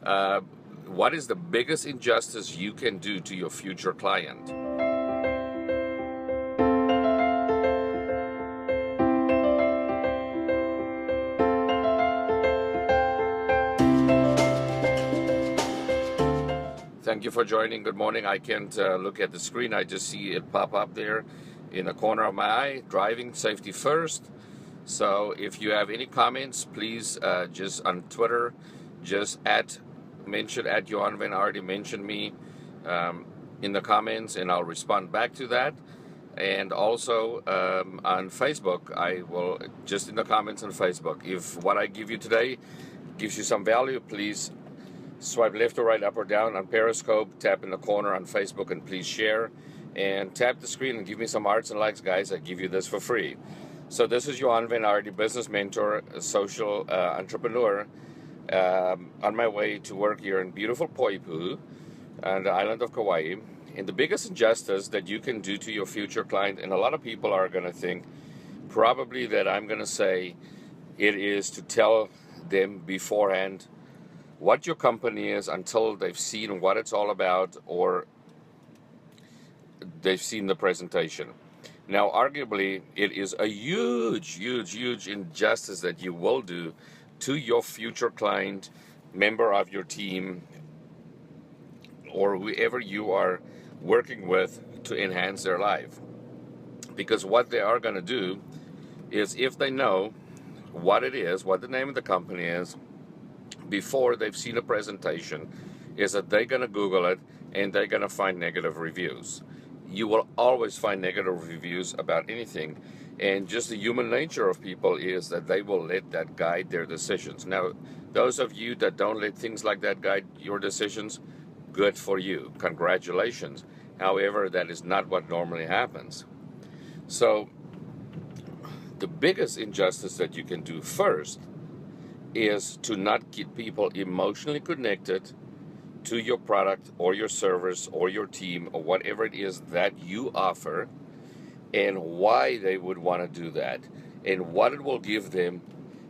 What is the biggest injustice you can do to your future client? Thank you for joining. Good morning. I can't look at the screen. I just see it pop up there in the corner of my eye. Driving safety first. So if you have any comments, please just on Twitter, just mention at Johan Van already mention me in the comments, and I'll respond back to that. And also on Facebook, I will just in the comments on Facebook. If what I give you today gives you some value, please swipe left or right, up or down on Periscope, tap in the corner on Facebook, and please share. And tap the screen and give me some hearts and likes, guys. I give you this for free. So this is Johan Van Aarde, business mentor, a social entrepreneur, on my way to work here in beautiful Poipu on the island of Kauai. And the biggest injustice that you can do to your future client, and a lot of people are going to think probably that I'm going to say it is to tell them beforehand what your company is until they've seen what it's all about or they've seen the presentation. Now, arguably, it is a huge injustice that you will do to your future client, member of your team, or whoever you are working with to enhance their life. Because what they are going to do is, if they know what it is, what the name of the company is, before they've seen a presentation, is that they're going to Google it and they're going to find negative reviews. You will always find negative reviews about anything, and just the human nature of people is that they will let that guide their decisions. Now, those of you that don't let things like that guide your decisions, good for you. Congratulations. However, that is not what normally happens. So, the biggest injustice that you can do first is to not get people emotionally connected to your product or your service or your team or whatever it is that you offer, and why they would want to do that, and what it will give them,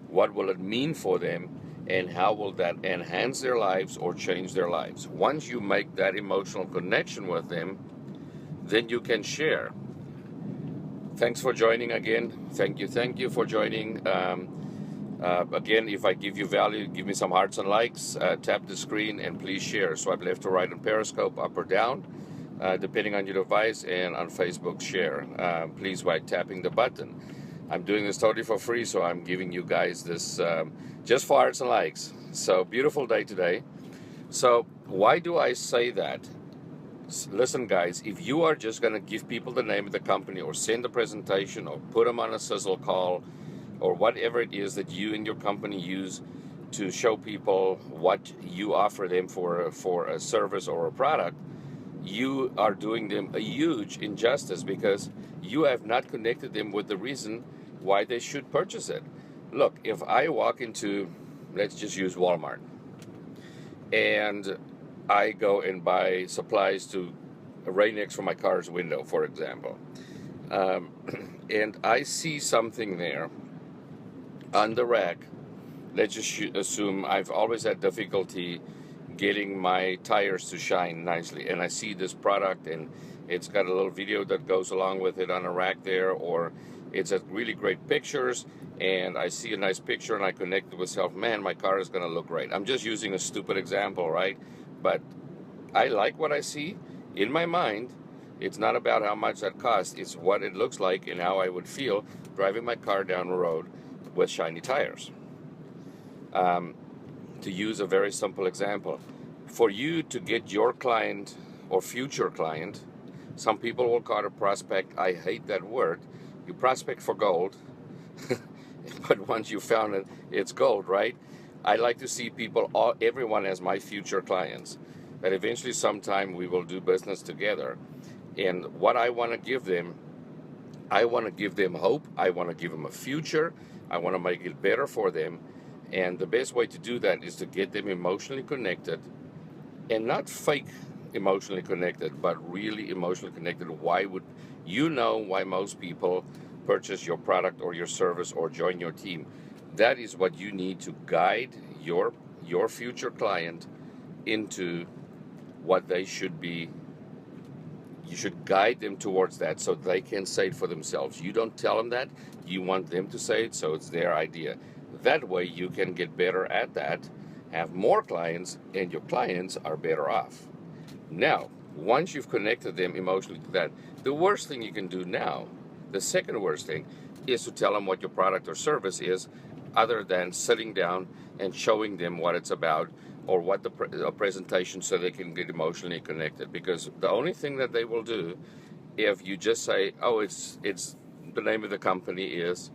what will it mean for them, and how will that enhance their lives or change their lives. Once you make that emotional connection with them, then you can share. Thanks for joining again. Thank you for joining. Again, if I give you value, give me some hearts and likes, tap the screen, and please share. Swipe left or right on Periscope, up or down, depending on your device, and on Facebook, share. Please, by tapping the button. I'm doing this totally for free, so I'm giving you guys this just for hearts and likes. So, beautiful day today. So, why do I say that? Listen, guys, if you are just going to give people the name of the company or send a presentation or put them on a sizzle call, or whatever it is that you and your company use to show people what you offer them for a service or a product, you are doing them a huge injustice, because you have not connected them with the reason why they should purchase it. Look, if I walk into, let's just use Walmart, and I go and buy supplies to a Rain-X for my car's window, for example, and I see something there on the rack. Let's just assume I've always had difficulty getting my tires to shine nicely, and I see this product and it's got a little video that goes along with it on a rack there, or it's a really great pictures, and I see a nice picture and I connect with myself, man, my car is going to look great. I'm just using a stupid example, right? But I like what I see in my mind. It's not about how much that costs, it's what it looks like and how I would feel driving my car down the road with shiny tires. To use a very simple example, for you to get your client or future client, some people will call it a prospect. I hate that word. You prospect for gold, but once you found it, it's gold, right? I like to see people, everyone as my future clients, that eventually sometime we will do business together. And what I want to give them, I want to give them hope. I want to give them a future. I want to make it better for them. And the best way to do that is to get them emotionally connected, and not fake emotionally connected, but really emotionally connected. Why would you know why most people purchase your product or your service or join your team? That is what you need to guide your future client into what they should be. You should guide them towards that so they can say it for themselves. You don't tell them that. You want them to say it, so it's their idea. That way you can get better at that, have more clients, and your clients are better off. Now, once you've connected them emotionally to that, the worst thing you can do now, the second worst thing, is to tell them what your product or service is, other than sitting down and showing them what it's about, or what the presentation, so they can get emotionally connected. Because the only thing that they will do, if you just say, oh, it's the name of the company is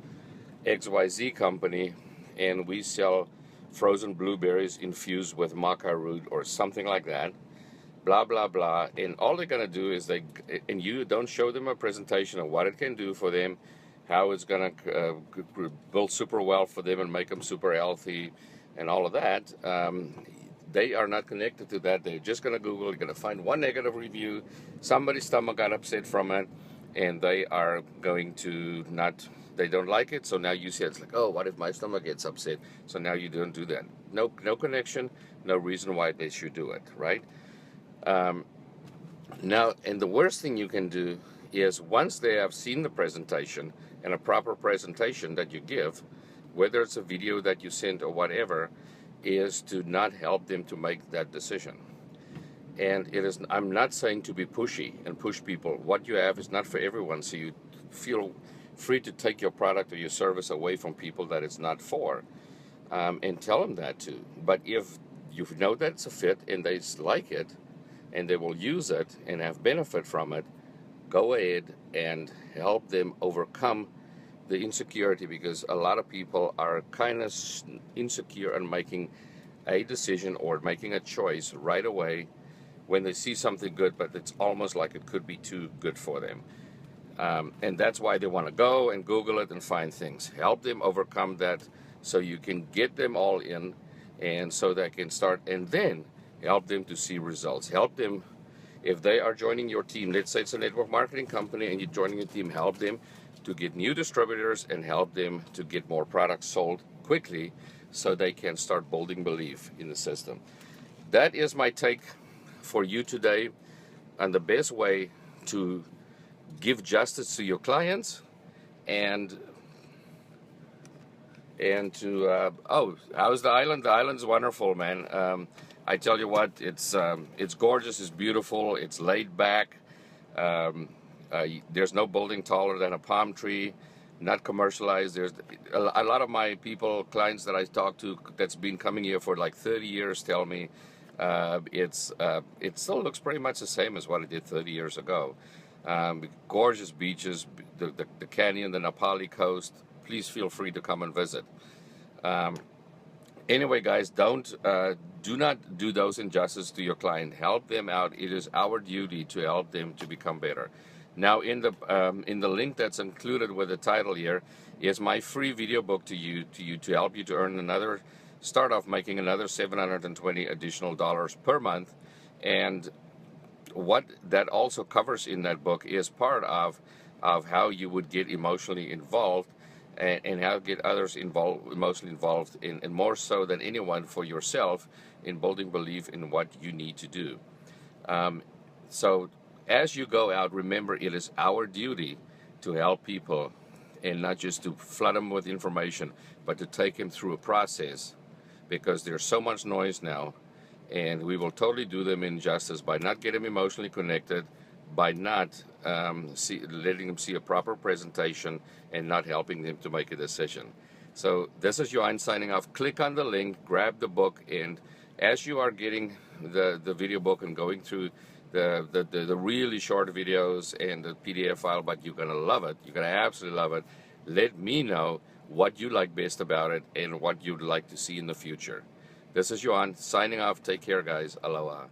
XYZ company, and we sell frozen blueberries infused with maca root or something like that, blah blah blah, and all they're gonna do is and you don't show them a presentation of what it can do for them, how it's gonna build super well for them and make them super healthy and all of that. They are not connected to that. They're just going to Google, they're going to find one negative review, somebody's stomach got upset from it, and they are going to they don't like it. So now you say, it's like, oh, what if my stomach gets upset? So now you don't do that. No connection, no reason why they should do it, right? Now, and the worst thing you can do is, once they have seen the presentation, and a proper presentation that you give, whether it's a video that you send or whatever, is to not help them to make that decision. And I'm not saying to be pushy and push people. What you have is not for everyone, so you feel free to take your product or your service away from people that it's not for, and tell them that too. But if you know that it's a fit and they like it and they will use it and have benefit from it, go ahead and help them overcome the insecurity, because a lot of people are kind of insecure in making a decision or making a choice right away when they see something good, but it's almost like it could be too good for them. And that's why they want to go and Google it and find things. Help them overcome that so you can get them all in, and so they can start, and then help them to see results. Help them, if they are joining your team, let's say it's a network marketing company and you're joining a team, help them to get new distributors and help them to get more products sold quickly so they can start building belief in the system. That is my take for you today on the best way to give justice to your clients and to how's the island? The island's wonderful, man. I tell you what, it's gorgeous, it's beautiful, it's laid back. There's no building taller than a palm tree, not commercialized. There's a lot of my clients that I talk to that's been coming here for like 30 years tell me it still looks pretty much the same as what it did 30 years ago. Gorgeous beaches, the canyon, the Napali coast. Please feel free to come and visit. Anyway, guys, do not do those injustice to your client. Help them out. It is our duty to help them to become better. Now, in the link that's included with the title here is my free video book to help you to earn start off making another $720 additional per month. And what that also covers in that book is part of how you would get emotionally involved, and how to get others emotionally involved, and more so than anyone for yourself, in building belief in what you need to do. So as you go out, remember, it is our duty to help people, and not just to flood them with information, but to take them through a process, because there's so much noise now, and we will totally do them injustice by not getting them emotionally connected, by not letting them see a proper presentation, and not helping them to make a decision. So this is Johan signing off. Click on the link, grab the book, and as you are getting the video book and going through the really short videos and the PDF file, but you're going to love it. You're going to absolutely love it. Let me know what you like best about it and what you'd like to see in the future. This is Johan signing off. Take care, guys. Aloha.